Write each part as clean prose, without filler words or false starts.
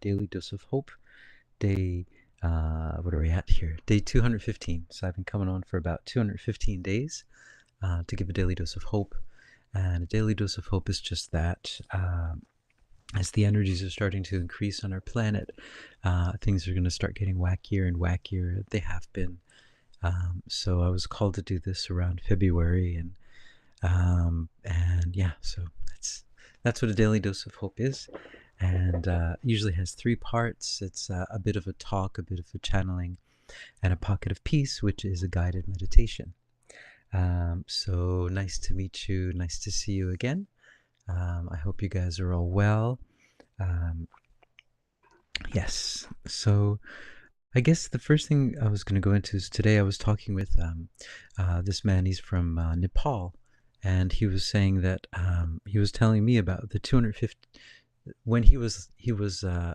Daily Dose of Hope, day, what are we at here? Day 215. So I've been coming on for about 215 days to give a daily dose of hope. And a daily dose of hope is just that. As the energies are starting to increase on our planet, things are going to start getting wackier and wackier. They have been. So I was called to do this around February, and yeah, so that's what a daily dose of hope is, and usually has three parts. It's a bit of a talk, a bit of a channeling, and a pocket of peace, which is a guided meditation. So nice to meet you. Nice to see you again. I hope you guys are all well. Yes. So I guess the first thing I was going to go into is today I was talking with this man. He's from Nepal, and he was saying that he was telling me about the 250 when he was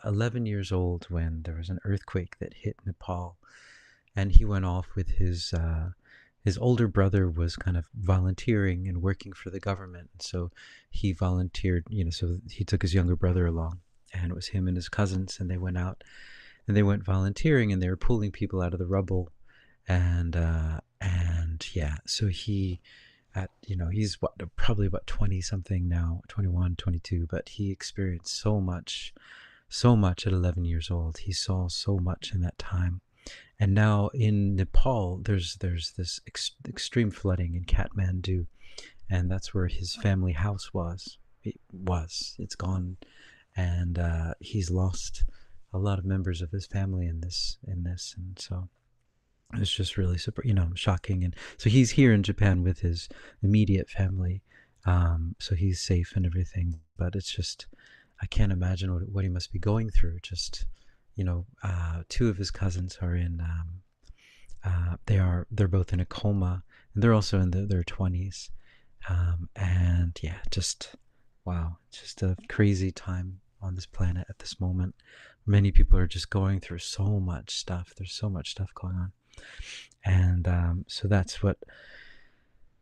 11 years old when there was an earthquake that hit Nepal, and he went off with his older brother was kind of volunteering and working for the government. So he volunteered, so he took his younger brother along, and it was him and his cousins, and they went out and they went volunteering, and they were pulling people out of the rubble, and yeah, so he's probably about 20 something now, 21, 22, but he experienced so much at 11 years old. He saw so much in that time. And now in Nepal, there's this extreme flooding in Kathmandu, and that's where his family house was. It's gone, and he's lost a lot of members of his family in this, and so it's just really super, shocking. And so he's here in Japan with his immediate family, so he's safe and everything. But it's just, I can't imagine what he must be going through. Just, two of his cousins are in, they're both in a coma, and they're also in their 20s, and yeah, just wow, just a crazy time on this planet at this moment. Many people are just going through so much stuff. There's so much stuff going on, and so that's what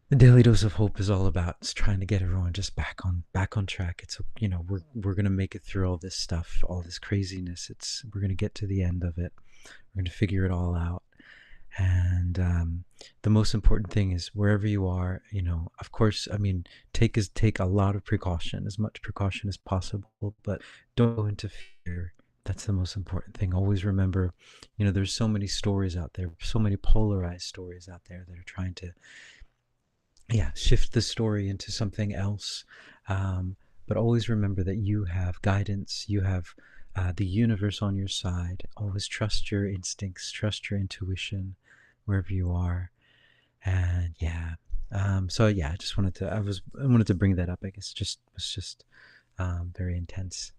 the daily dose of hope is all about. It's trying to get everyone just back on track. It's we're gonna make it through all this stuff, all this craziness. We're gonna get to the end of it. We're gonna figure it all out. And the most important thing is wherever you are, of course, I mean, take a lot of precaution, as much precaution as possible, but don't go into fear. That's the most important thing. Always remember, there's so many stories out there, so many polarized stories out there that are trying to, shift the story into something else. But always remember that you have guidance, you have the universe on your side. Always trust your instincts, trust your intuition, wherever you are. And yeah, so yeah, I wanted to bring that up. I guess it was just very intense.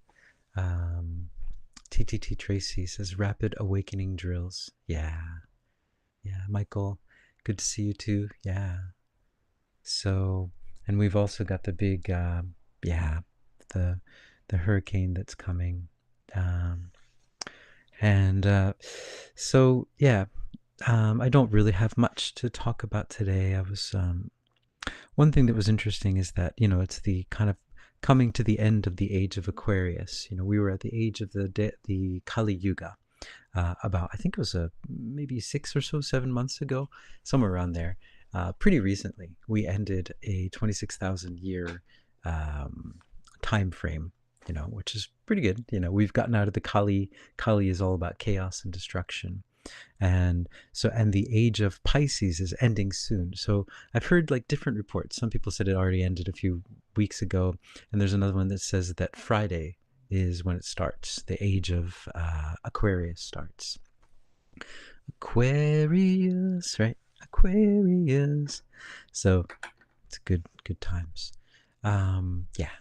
TTT Tracy says rapid awakening drills. Yeah, Michael, good to see you too. Yeah. So, and we've also got the big, the hurricane that's coming, and so yeah, I don't really have much to talk about today. One thing that was interesting is that it's the kind of coming to the end of the age of Aquarius. We were at the age of the Kali Yuga, about, I think it was maybe 7 months ago, somewhere around there. Pretty recently, we ended a 26,000 year time frame, which is pretty good. We've gotten out of the Kali. Kali is all about chaos and destruction. And the age of Pisces is ending soon. So I've heard like different reports. Some people said it already ended a few weeks ago, and there's another one that says that Friday is when it starts. The age of Aquarius starts. Aquarius, right? Aquarius. So it's good times.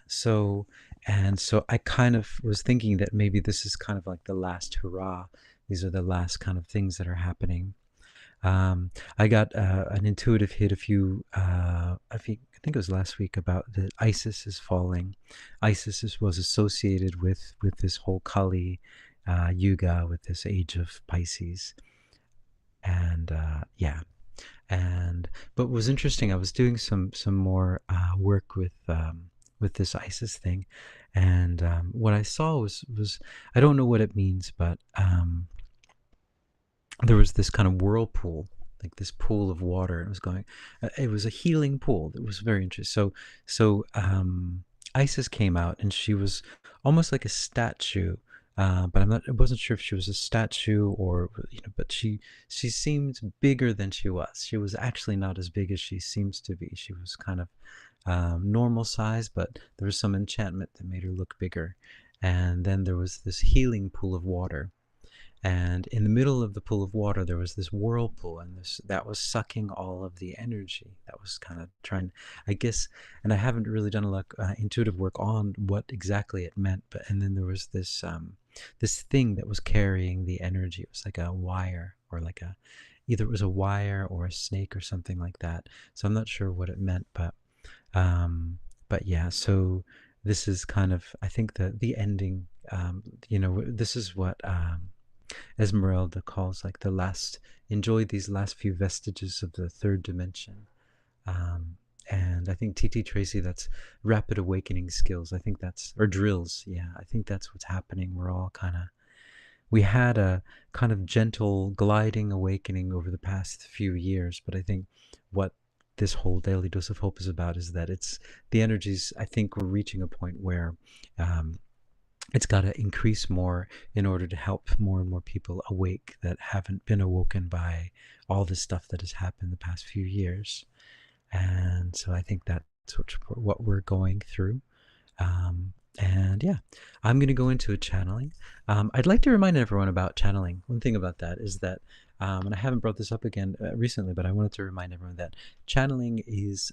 So I kind of was thinking that maybe this is kind of like the last hurrah. These are the last kind of things that are happening. I got an intuitive hit I think it was last week, about that Isis is falling. Isis was associated with this whole Kali Yuga, with this age of Pisces. And but what was interesting, I was doing some more work with with this ISIS thing, and what I saw was I don't know what it means, but there was this kind of whirlpool, like this pool of water. It was going. It was a healing pool. It was very interesting. So Isis came out, and she was almost like a statue. But I'm not. I wasn't sure if she was a statue or But she seemed bigger than she was. She was actually not as big as she seems to be. She was kind of normal size, but there was some enchantment that made her look bigger. And then there was this healing pool of water, and in the middle of the pool of water there was this whirlpool, and this that was sucking all of the energy. That was kind of trying, I guess. And I haven't really done a lot intuitive work on what exactly it meant, but and then there was this thing that was carrying the energy. It was like a wire, or like a, either it was a wire or a snake or something like that. So I'm not sure what it meant, but yeah. So this is kind of, I think, the ending. This is what Esmeralda calls like the last, enjoy these last few vestiges of the third dimension. And I think TT Tracy, that's rapid awakening skills. I think that's, or drills. Yeah, I think that's what's happening. We're all kind of, we had a kind of gentle gliding awakening over the past few years, but I think what this whole daily dose of hope is about is that it's the energies. I think we're reaching a point where um, it's got to increase more in order to help more and more people awake that haven't been awoken by all this stuff that has happened the past few years. And so I think that's what we're going through. And yeah, I'm going to go into a channeling. I'd like to remind everyone about channeling. One thing about that is that, and I haven't brought this up again recently, but I wanted to remind everyone that channeling is,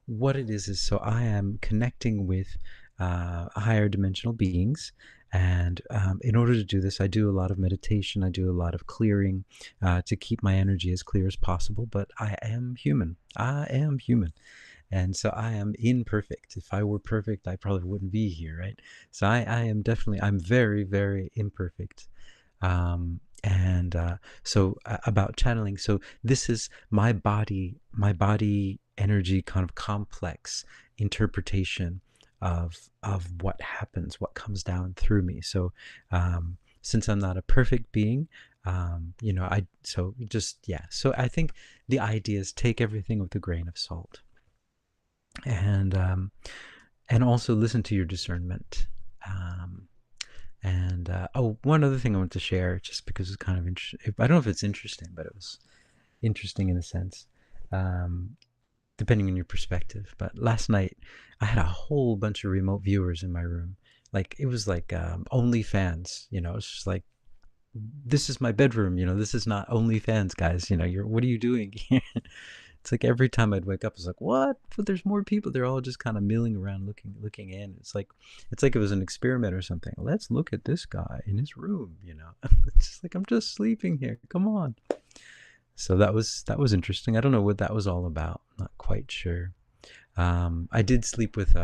what it is so I am connecting with higher dimensional beings. And in order to do this, I do a lot of meditation. I do a lot of clearing to keep my energy as clear as possible. But I am human. I am human. And so I am imperfect. If I were perfect, I probably wouldn't be here, right? So I am definitely, I'm very, very imperfect. And about channeling. So this is my body energy kind of complex interpretation of what happens, what comes down through me. So since I'm not a perfect being, so I think the idea is take everything with a grain of salt, and also listen to your discernment. One other thing I want to share, just because it's kind of interesting. I don't know if it's interesting, but it was interesting in a sense, um, depending on your perspective. But last night, I had a whole bunch of remote viewers in my room. Like it was like OnlyFans. It's just like, this is my bedroom. This is not OnlyFans, guys. What are you doing here? It's like every time I'd wake up, it's like, what? But there's more people. They're all just kind of milling around, looking in. It's like it was an experiment or something. Let's look at this guy in his room. It's just like, I'm just sleeping here. Come on. So that was interesting. I don't know what that was all about. Not quite sure. I did sleep with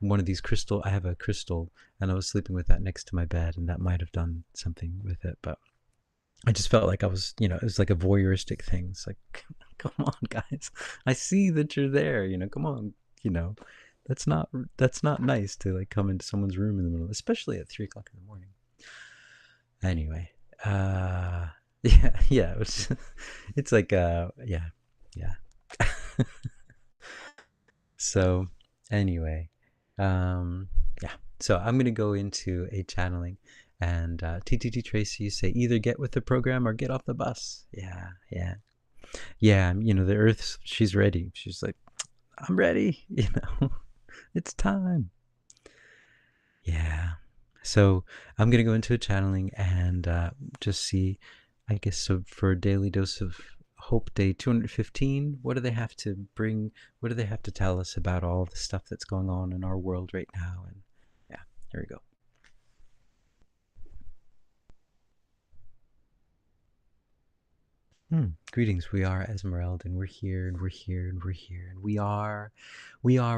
one of these crystal. I have a crystal, and I was sleeping with that next to my bed, and that might have done something with it. But I just felt like I was, it was like a voyeuristic thing. It's like, come on, guys, I see that you're there. Come on, you know, that's not nice to like come into someone's room in the middle, especially at 3 o'clock in the morning. Anyway, yeah, it was, it's like, yeah. So, anyway, yeah. So I'm gonna go into a channeling, and TTT Tracy, you say either get with the program or get off the bus. Yeah, yeah, yeah. The Earth, she's ready. She's like, I'm ready. It's time. Yeah. So I'm gonna go into a channeling and just see, I guess. So for Daily Dose of Hope Day 215, what do they have to bring? What do they have to tell us about all the stuff that's going on in our world right now? And yeah, here we go. Greetings. We are Esmeralda, and we're here, and we're here, and we're here, and we are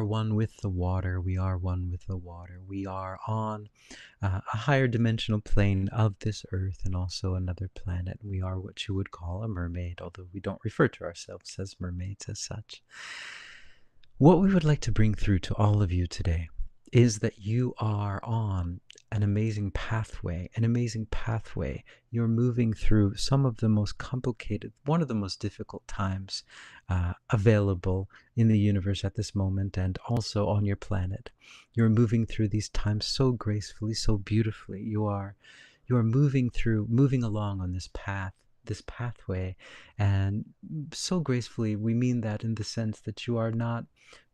one with the water. We are one with the water. We are on a higher dimensional plane of this earth and also another planet. We are what you would call a mermaid, although we don't refer to ourselves as mermaids as such. What we would like to bring through to all of you today is that you are on an amazing pathway, an amazing pathway. You're moving through some of the most complicated, one of the most difficult times available in the universe at this moment and also on your planet. You're moving through these times so gracefully, so beautifully. You are moving along on this path, this pathway, and so gracefully. We mean that in the sense that you are not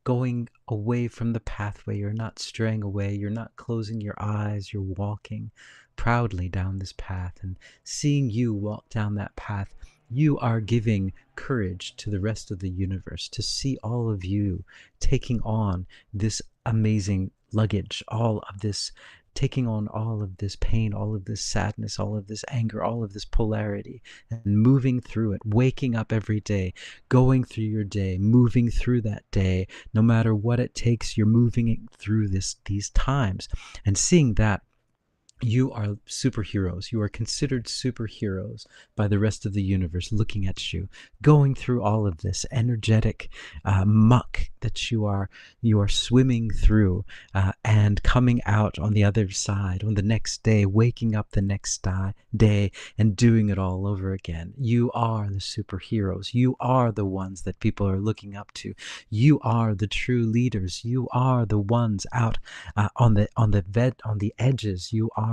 going away from the pathway. You're not straying away. You're not closing your eyes. You're walking proudly down this path. And seeing you walk down that path, you are giving courage to the rest of the universe to see all of you taking on this amazing luggage, all of this, taking on all of this pain, all of this sadness, all of this anger, all of this polarity, and moving through it, waking up every day, going through your day, moving through that day, no matter what it takes. You're moving it through these times, and seeing that you are superheroes. You are considered superheroes by the rest of the universe, looking at you, going through all of this energetic muck that you are swimming through, and coming out on the other side on the next day, waking up the next day and doing it all over again. You are the superheroes. You are the ones that people are looking up to. You are the true leaders. You are the ones out on the edges. You are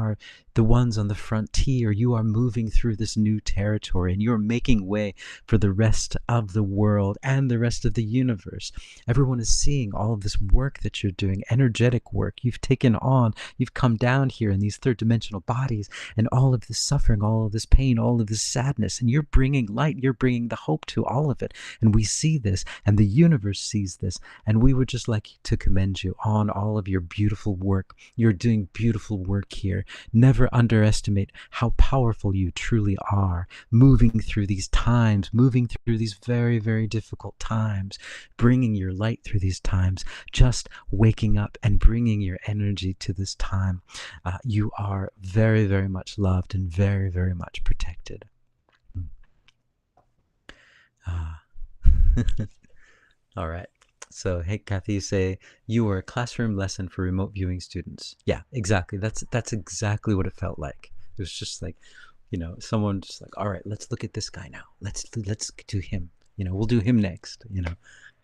the ones on the frontier. You are moving through this new territory, and you're making way for the rest of the world and the rest of the universe. Everyone is seeing all of this work that you're doing, energetic work. You've come down here in these third dimensional bodies, and all of this suffering, all of this pain, all of this sadness, and you're bringing light, you're bringing the hope to all of it. And we see this, and the universe sees this, and we would just like to commend you on all of your beautiful work. You're doing beautiful work here. Never underestimate how powerful you truly are, moving through these times, moving through these very, very difficult times, bringing your light through these times, just waking up and bringing your energy to this time. You are very, very much loved and very, very much protected. Ah. All right. So, hey, Kathy, you say you were a classroom lesson for remote viewing students. Yeah, exactly. That's exactly what it felt like. It was just like, someone just like, all right, let's look at this guy now. Let's do him. We'll do him next.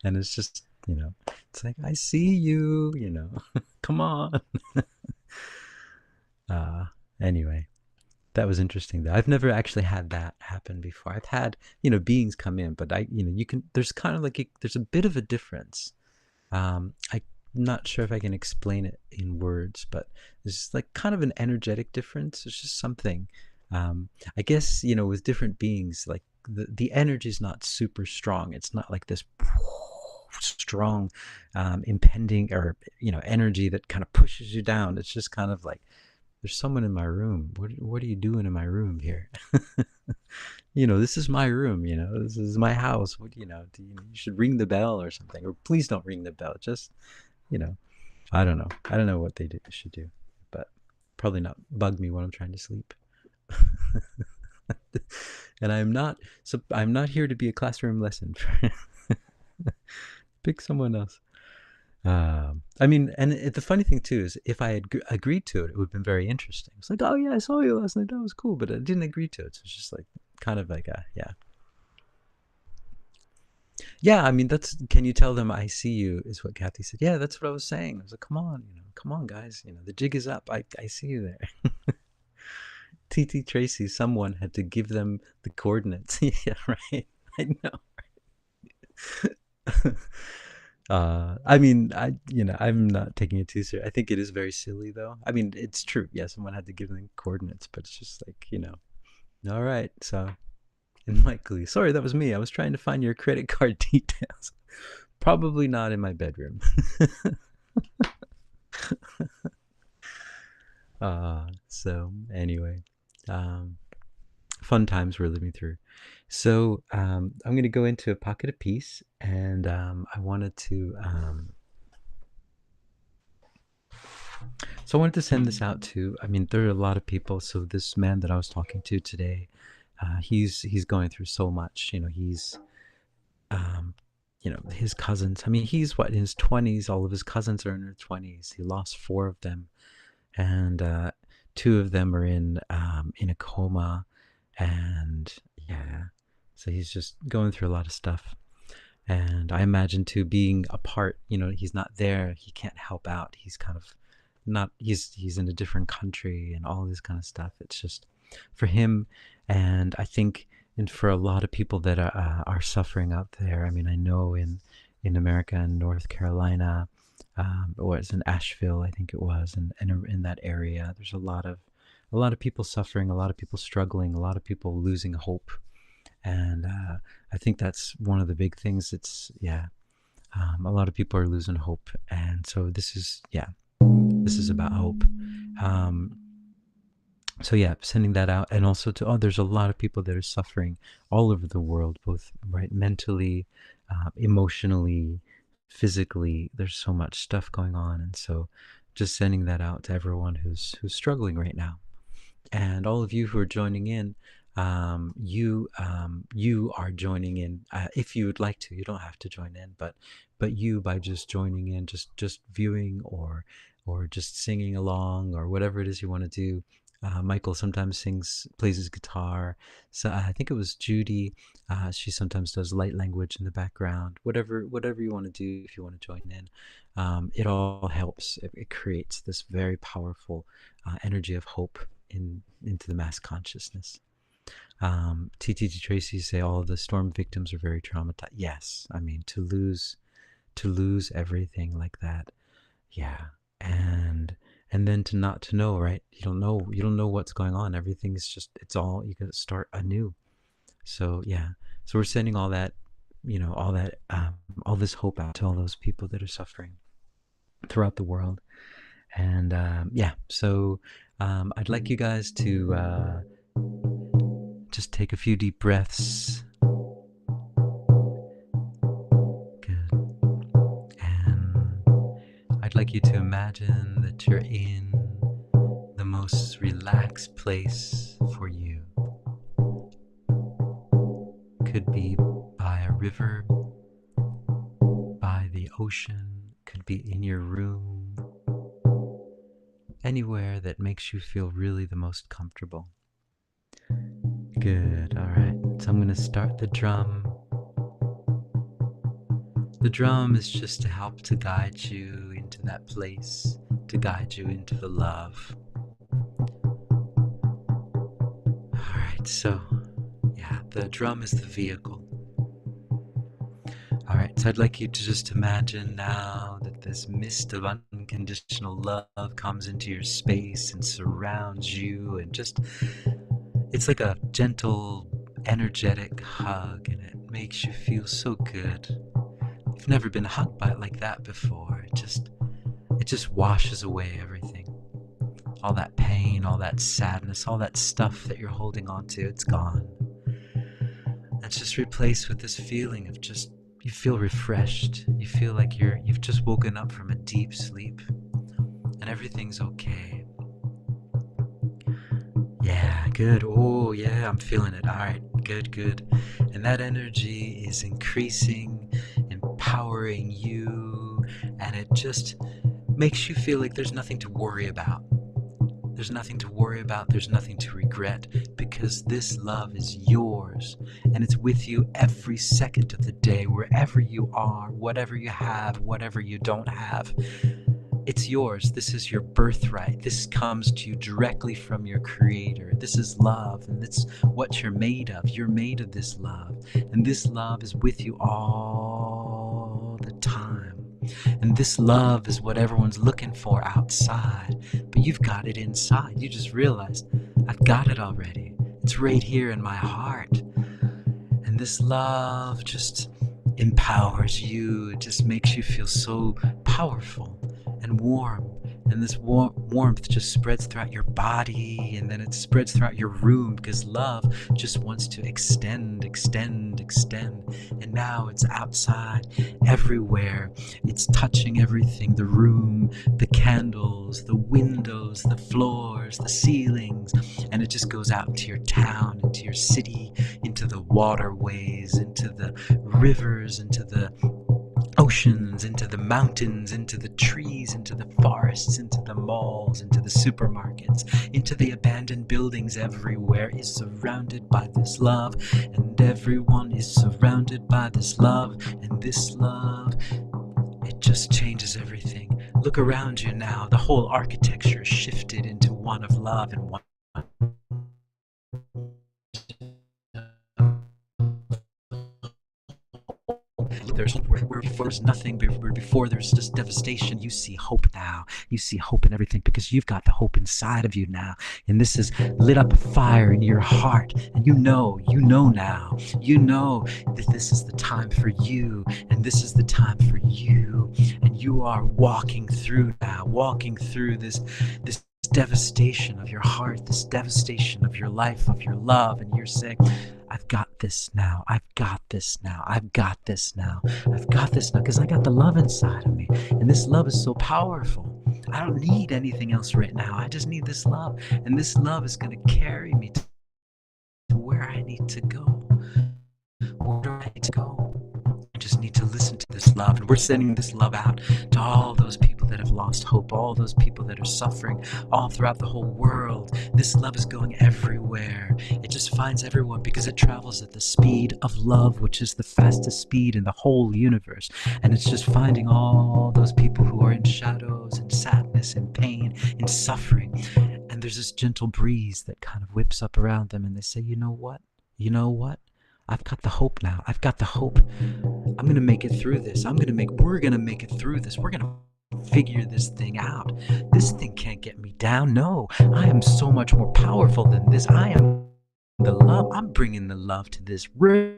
And it's just, it's like, I see you. Come on. Anyway, that was interesting though. I've never actually had that happen before. I've had, beings come in, but you can, there's kind of like, there's a bit of a difference. I'm not sure if I can explain it in words, but there's just like kind of an energetic difference. It's just something. I guess, with different beings, like the energy is not super strong. It's not like this strong, impending or, energy that kind of pushes you down. It's just kind of like, there's someone in my room. What are you doing in my room here? This is my room. This is my house. You should ring the bell or something, or please don't ring the bell. Just, I don't know. I don't know what they should do, but probably not bug me when I'm trying to sleep. And I'm not here to be a classroom lesson. Pick someone else. I mean, and the funny thing too is, if I had agreed to it, it would have been very interesting. It's like, oh yeah, I saw you last night. That was cool, but I didn't agree to it. So it's just like, kind of like, yeah. Yeah, I mean, can you tell them I see you, is what Kathy said. Yeah, that's what I was saying. I was like, come on, guys. The jig is up. I see you there. TT Tracy, someone had to give them the coordinates. Yeah, right. I know. I mean, I'm not taking it too serious. I think it is very silly, though. I mean, it's true. Yeah, someone had to give them coordinates, but it's just like, all right. So, and Michael, sorry, that was me. I was trying to find your credit card details. Probably not in my bedroom. So anyway, fun times we're living through. So I'm going to go into a pocket of peace, and I wanted to send this out to, I mean, there are a lot of people. So this man that I was talking to today, he's going through so much. He's his cousins. I mean, he's what, in his 20s. All of his cousins are in their 20s. He lost four of them, and two of them are in a coma, and yeah, so he's just going through a lot of stuff. And I imagine too, being apart, he's not there, he can't help out. He's kind of not, he's in a different country and all this kind of stuff. It's just for him, and I think, and for a lot of people that are suffering out there. I mean, I know in America and North Carolina, or it's in Asheville, I think it was, and in that area, there's a lot of people suffering, a lot of people struggling, a lot of people losing hope. And I think that's one of the big things. It's, yeah, a lot of people are losing hope, and so this is about hope. Um, so yeah, sending that out, and also to, there's a lot of people that are suffering all over the world, both right mentally, emotionally, physically. There's so much stuff going on, and so just sending that out to everyone who's struggling right now. And all of you who are joining in, you are joining in, if you would like to. You don't have to join in, but you, by just joining in, just viewing, or just singing along, or whatever it is you want to do. Michael sometimes plays his guitar. So I think it was Judy. She sometimes does light language in the background. Whatever you want to do, if you want to join in, it all helps. It creates this very powerful energy of hope into the mass consciousness. TTT Tracy say all of the storm victims are very traumatized. Yes, I mean, to lose everything like that, yeah, and then to know, right? You don't know what's going on. Everything's just, it's all, you gotta start anew. So yeah, so we're sending all that, all this hope out to all those people that are suffering throughout the world. And yeah, so I'd like you guys to just take a few deep breaths. Good. And I'd like you to imagine that you're in the most relaxed place for you. Could be by a river, by the ocean, could be in your room, anywhere that makes you feel really the most comfortable. Good, all right. So I'm going to start the drum. The drum is just to help to guide you into that place, to guide you into the love. All right, so yeah, the drum is the vehicle. All right, so I'd like you to just imagine now that this mist of unconditional love comes into your space and surrounds you, and just, it's like a gentle, energetic hug, and it makes you feel so good. You've never been hugged by it like that before. It just washes away everything. All that pain, all that sadness, all that stuff that you're holding on to, it's gone. It's just replaced with this feeling of just, you feel refreshed. You feel like you've just woken up from a deep sleep, and everything's okay. Yeah, good. Oh, yeah, I'm feeling it. All right, good. And that energy is increasing, empowering you, and it just makes you feel like there's nothing to worry about. There's nothing to worry about, there's nothing to regret, because this love is yours, and it's with you every second of the day, wherever you are, whatever you have, whatever you don't have. It's yours. This is your birthright. This comes to you directly from your creator. This is love, and that's what you're made of. You're made of this love, and this love is with you all the time. And this love is what everyone's looking for outside, but you've got it inside. You just realized, I've got it already. It's right here in my heart. And this love just empowers you. It just makes you feel so powerful and warm. And this warmth just spreads throughout your body, and then it spreads throughout your room, because love just wants to extend. And now it's outside, everywhere. It's touching everything, the room, the candles, the windows, the floors, the ceilings, and it just goes out into your town, into your city, into the waterways, into the rivers, into the oceans, into the mountains, into the trees, into the forests, into the malls, into the supermarkets, into the abandoned buildings. Everywhere is surrounded by this love, and everyone is surrounded by this love, and this love, it just changes everything. Look around you now. The whole architecture is shifted into one of love and one. There's hope where before there's nothing, where before there's just devastation. You see hope now. You see hope in everything because you've got the hope inside of you now. And this has lit up a fire in your heart. And you know now. You know that this is the time for you. And this is the time for you. And you are walking through now, walking through this devastation of your heart, this devastation of your life, of your love. And you're saying, I've got this now. I've got this now. I've got this now. I've got this now because I got the love inside of me. And this love is so powerful. I don't need anything else right now. I just need this love. And this love is going to carry me to where I need to go. Where do I need to go? I just need to listen to this love. And we're sending this love out to all those people that have lost hope, all those people that are suffering all throughout the whole world. This love is going everywhere. It just finds everyone because it travels at the speed of love, which is the fastest speed in the whole universe. And it's just finding all those people who are in shadows and sadness and pain and suffering. And there's this gentle breeze that kind of whips up around them and they say, you know what? You know what? I've got the hope now. I've got the hope. I'm going to make it through this. We're going to make it through this. We're going to figure this thing out. This thing can't get me down. No, I am so much more powerful than this. I am the love. I'm bringing the love to this right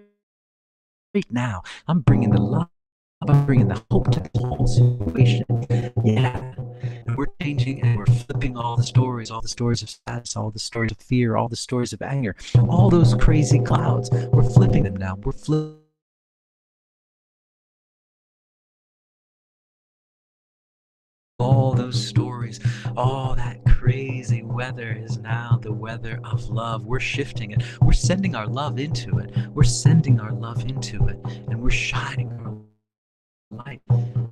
now. I'm bringing the love. I'm bringing the hope to the whole situation. Yeah. And we're changing and we're flipping all the stories of sadness, all the stories of fear, all the stories of anger, all those crazy clouds. We're flipping them now. We're flipping all those stories. All that crazy weather is now the weather of love. We're shifting it. We're sending our love into it. We're sending our love into it. And we're shining our light.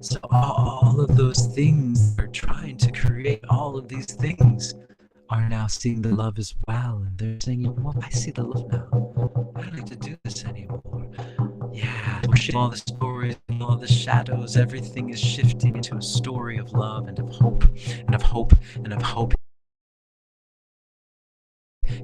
So all of those things that are trying to create all of these things are now seeing the love as well. And they're saying, you know what? I see the love now. I don't need to do this anymore. Yeah, we're shifting all the stories and all the shadows. Everything is shifting into a story of love and of hope and of hope and of hope.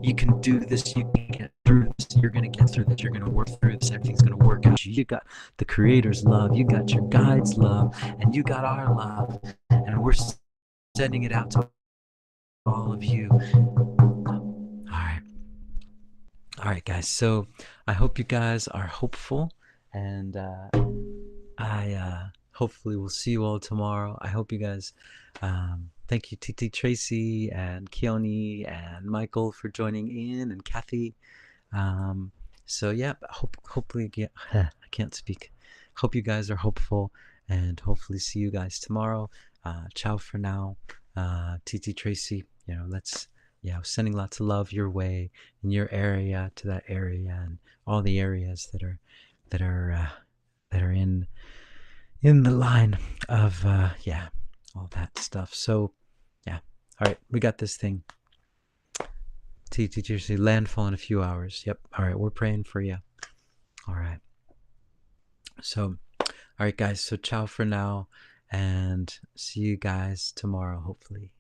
You can do this. You can get through this. You're going to get through this. You're going to work through this. Everything's going to work out. You got the Creator's love. You got your guide's love. And you got our love. And we're sending it out to all of you. All right. All right, guys. So I hope you guys are hopeful. And I hopefully will see you all tomorrow. I hope you guys. Thank you, TT Tracy and Keone and Michael for joining in, and Kathy. So yeah, hopefully, yeah, I can't speak. Hope you guys are hopeful, and hopefully see you guys tomorrow. Ciao for now, TT Tracy. You know, sending lots of love your way in your area, to that area, and all the areas that are in the line of all that stuff. So yeah, all right, we got this thing. TTTC landfall in a few hours. Yep. All right, we're praying for you. All right. So, all right, guys. So ciao for now, and see you guys tomorrow, hopefully.